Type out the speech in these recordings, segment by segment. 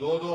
2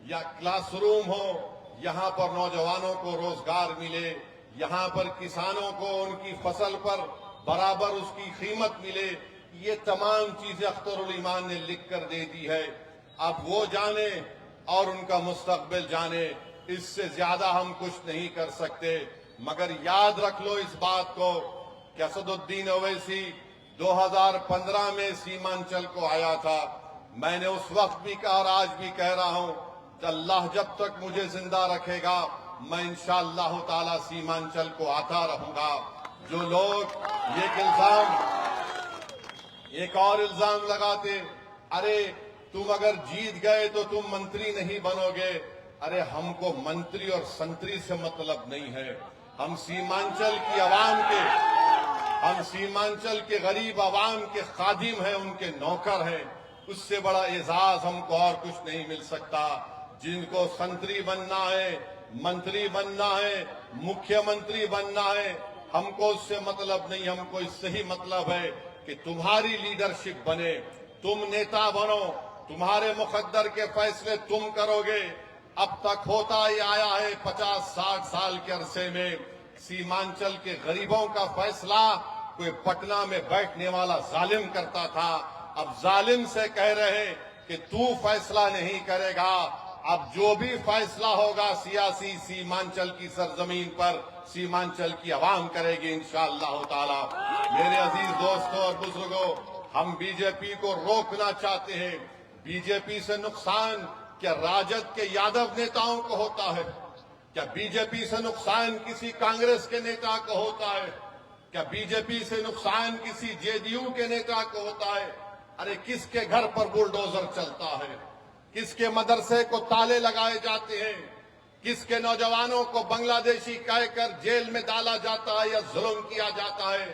یا class room ہو، یہاں پر نوجوانوں کو روزگار ملے، یہاں پر کسانوں کو ان کی فصل پر برابر اس کی قیمت ملے، یہ تمام چیزیں اختر الایمان نے لکھ کر دے دی ہے۔ اب وہ جانے اور ان کا مستقبل جانے، اس سے زیادہ ہم کچھ نہیں کر سکتے، مگر یاد رکھ لو اس بات کو کہ اسد الدین اویسی 2015 میں سیمانچل کو آیا تھا۔ میں نے اس وقت بھی کہا اور آج بھی کہہ رہا ہوں کہ اللہ جب تک مجھے زندہ رکھے گا میں انشاءاللہ تعالی سیمانچل کو آتا رہوں گا۔ جو لوگ ایک اور الزام لگاتے، ارے تم اگر جیت گئے تو تم منتری نہیں بنو گے، ارے ہم کو منتری اور سنتری سے مطلب نہیں ہے، ہم سیمانچل کی عوام ہم سیمانچل کے غریب عوام کے خادم ہیں، ان کے نوکر ہیں، اس سے بڑا اعزاز ہم کو اور کچھ نہیں مل سکتا۔ جن کو سنتری بننا ہے، منتری بننا ہے، مکھیہ منتری بننا ہے، ہم کو اس سے مطلب نہیں، ہم کو اس سے ہی مطلب ہے کہ تمہاری لیڈرشپ بنے، تم نیتا بنو، تمہارے مقدر کے فیصلے تم کرو گے۔ اب تک ہوتا ہی آیا ہے 50-60 سال کے عرصے میں، سیمانچل کے غریبوں کا فیصلہ کوئی پٹنہ میں بیٹھنے والا ظالم کرتا تھا۔ اب ظالم سے کہہ رہے کہ تو فیصلہ نہیں کرے گا، اب جو بھی فیصلہ ہوگا سیاسی سیمانچل کی سرزمین پر سیمانچل کی عوام کرے گی انشاءاللہ تعالی۔ میرے عزیز دوستوں اور بزرگوں، ہم بی جے پی کو روکنا چاہتے ہیں۔ بی جے پی سے نقصان کیا راجد کے یادو نیتاؤں کو ہوتا ہے؟ کیا بی جے پی سے نقصان کسی کانگریس کے نیتا کو ہوتا ہے؟ کیا بی جے پی سے نقصان کسی جے ڈی یو کے نیتا کو ہوتا ہے؟ ارے کس کے گھر پر بلڈوزر چلتا ہے؟ کس کے مدرسے کو تالے لگائے جاتے ہیں؟ کس کے نوجوانوں کو بنگلہ دیشی کہہ کر جیل میں ڈالا جاتا ہے یا ظلم کیا جاتا ہے؟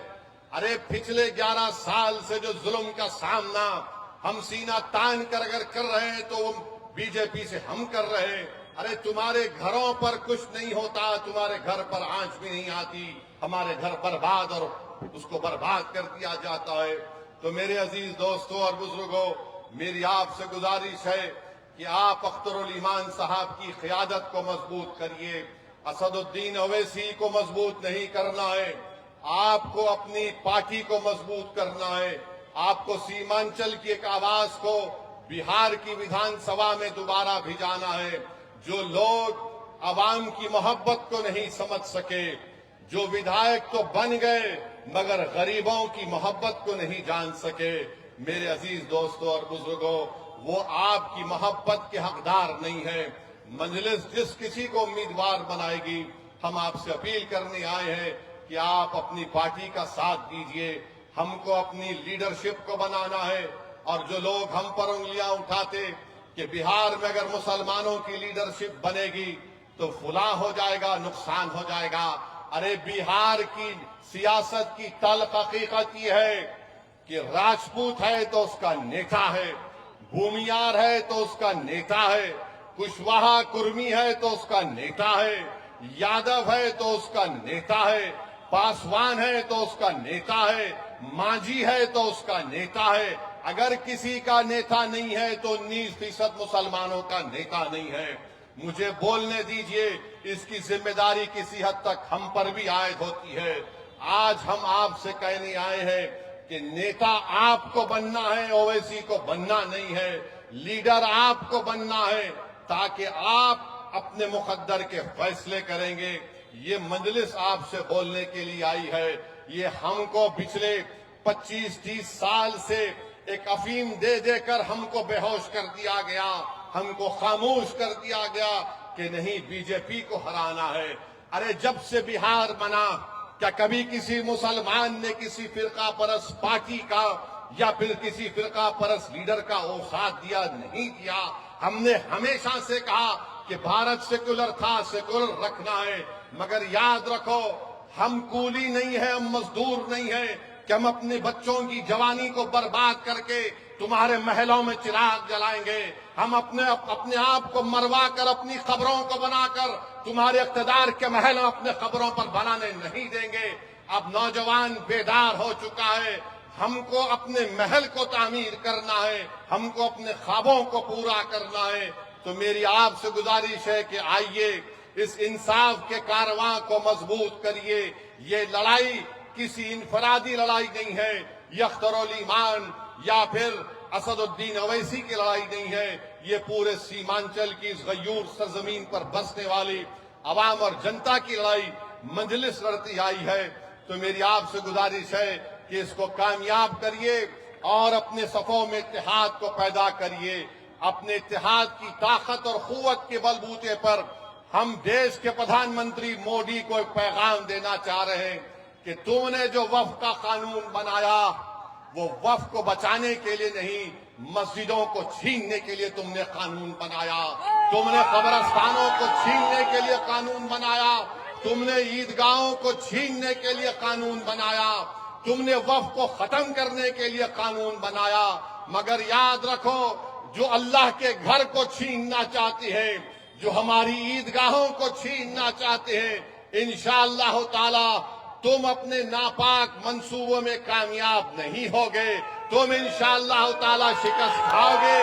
ارے پچھلے 11 سال سے جو ظلم کا سامنا ہم سینہ تان کر اگر کر رہے ہیں تو وہ بی جے پی سے ہم کر رہے ہیں۔ ارے تمہارے گھروں پر کچھ نہیں ہوتا، تمہارے گھر پر آنچ بھی نہیں آتی، ہمارے گھر برباد اور اس کو برباد کر دیا جاتا ہے۔ تو میرے عزیز دوستوں اور بزرگوں، میری آپ سے گزارش ہے کہ آپ اختر الایمان صاحب کی قیادت کو مضبوط کریے۔ اسد الدین اویسی کو مضبوط نہیں کرنا ہے، آپ کو اپنی پارٹی کو مضبوط کرنا ہے، آپ کو سیمانچل کی ایک آواز کو بہار کی ویدھان سبھا میں دوبارہ بھیجانا ہے۔ جو لوگ عوام کی محبت کو نہیں سمجھ سکے، جو ودھائک تو بن گئے مگر غریبوں کی محبت کو نہیں جان سکے، میرے عزیز دوستوں اور بزرگوں، وہ آپ کی محبت کے حقدار نہیں ہے۔ مجلس جس کسی کو امیدوار بنائے گی، ہم آپ سے اپیل کرنے آئے ہیں کہ آپ اپنی پارٹی کا ساتھ دیجئے، ہم کو اپنی لیڈرشپ کو بنانا ہے۔ اور جو لوگ ہم پر انگلیاں اٹھاتے کہ بہار میں اگر مسلمانوں کی لیڈرشپ بنے گی تو فلاں ہو جائے گا، نقصان ہو جائے گا، ارے بہار کی سیاست کی تلخ حقیقت یہ ہے کہ راجپوت ہے تو اس کا نیتا ہے، بھومیار ہے تو اس کا نیتا ہے، کشواہا کرمی ہے تو اس کا نیتا ہے، یادو ہے تو اس کا نیتا ہے، پاسوان ہے تو اس کا نیتا ہے، مانجھی ہے تو اس کا نیتا ہے۔ اگر کسی کا نیتا نہیں ہے تو 19% مسلمانوں کا نیتا نہیں ہے۔ مجھے بولنے دیجئے، اس کی ذمہ داری کسی حد تک ہم پر بھی عائد ہوتی ہے۔ آج ہم آپ سے کہنے آئے ہیں کہ نیتا آپ کو بننا ہے، اویسی کو بننا نہیں ہے، لیڈر آپ کو بننا ہے تاکہ آپ اپنے مقدر کے فیصلے کریں گے۔ یہ مجلس آپ سے بولنے کے لیے آئی ہے۔ یہ ہم کو پچھلے 25-30 سال سے ایک افیم دے دے کر ہم کو بے ہوش کر دیا گیا، ہم کو خاموش کر دیا گیا کہ نہیں بی جے پی کو ہرانا ہے۔ ارے جب سے بہار بنا، کیا کبھی کسی مسلمان نے کسی فرقہ پرست پارٹی کا یا پھر کسی فرقہ پرست لیڈر کا وہ ساتھ دیا؟ نہیں دیا۔ ہم نے ہمیشہ سے کہا کہ بھارت سیکولر تھا، سیکولر رکھنا ہے، مگر یاد رکھو ہم کولی نہیں ہیں، ہم مزدور نہیں ہیں کہ ہم اپنے بچوں کی جوانی کو برباد کر کے تمہارے محلوں میں چراغ جلائیں گے۔ ہم اپنے آپ کو مروا کر اپنی قبروں کو بنا کر تمہارے اقتدار کے محل اپنے قبروں پر بنانے نہیں دیں گے۔ اب نوجوان بیدار ہو چکا ہے، ہم کو اپنے محل کو تعمیر کرنا ہے، ہم کو اپنے خوابوں کو پورا کرنا ہے۔ تو میری آپ سے گزارش ہے کہ آئیے اس انصاف کے کارواں کو مضبوط کریے. یہ لڑائی کسی انفرادی لڑائی نہیں ہے، یختر الایمان یا پھر اسد الدین اویسی کی لڑائی نہیں ہے. یہ پورے سیمانچل کی اس غیور سرزمین پر بسنے والی عوام اور جنتا کی لڑائی مجلس لڑتی آئی ہے. تو میری آپ سے گزارش ہے کہ اس کو کامیاب کریے اور اپنے صفوں میں اتحاد کو پیدا کریے. اپنے اتحاد کی طاقت اور قوت کے بلبوتے پر ہم دیش کے پردھان منتری مودی کو ایک پیغام دینا چاہ رہے ہیں کہ تم نے جو وقف کا قانون بنایا وہ وقف کو بچانے کے لیے نہیں، مسجدوں کو چھیننے کے لیے تم نے قانون بنایا. تم نے قبرستانوں کو چھیننے کے لیے قانون بنایا. تم نے عیدگاہوں کو چھیننے کے لیے قانون بنایا. تم نے وقف کو ختم کرنے کے لیے قانون بنایا. مگر یاد رکھو، جو اللہ کے گھر کو چھیننا چاہتے ہیں، جو ہماری عیدگاہوں کو چھیننا چاہتے ہیں، انشاءاللہ تعالی تم اپنے ناپاک منصوبوں میں کامیاب نہیں ہوگے. تم انشاءاللہ تعالی شکست کھاؤ گے.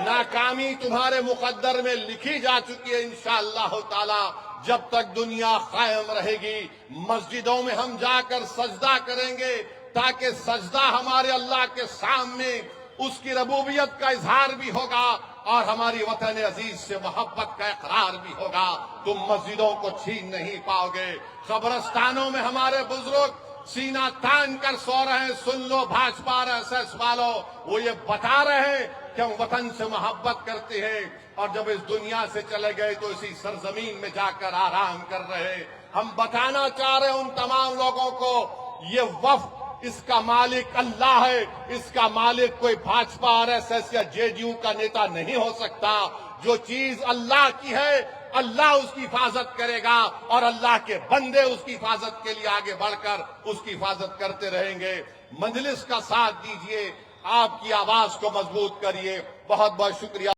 ناکامی تمہارے مقدر میں لکھی جا چکی ہے. انشاءاللہ تعالی جب تک دنیا قائم رہے گی، مسجدوں میں ہم جا کر سجدہ کریں گے تاکہ سجدہ ہمارے اللہ کے سامنے اس کی ربوبیت کا اظہار بھی ہوگا اور ہماری وطن عزیز سے محبت کا اقرار بھی ہوگا. تم مسجدوں کو چھین نہیں پاؤ گے. قبرستانوں میں ہمارے بزرگ سینہ تان کر سو رہے ہیں. سن لو بھاجپا RSS والو، وہ یہ بتا رہے ہیں کہ ہم وطن سے محبت کرتے ہیں اور جب اس دنیا سے چلے گئے تو اسی سرزمین میں جا کر آرام کر رہے ہیں. ہم بتانا چاہ رہے ہیں ان تمام لوگوں کو، یہ وقف اس کا مالک اللہ ہے. اس کا مالک کوئی بھاجپا RSS یا JDU کا نیتا نہیں ہو سکتا. جو چیز اللہ کی ہے اللہ اس کی حفاظت کرے گا اور اللہ کے بندے اس کی حفاظت کے لیے آگے بڑھ کر اس کی حفاظت کرتے رہیں گے. مجلس کا ساتھ دیجئے، آپ کی آواز کو مضبوط کریے. بہت بہت شکریہ.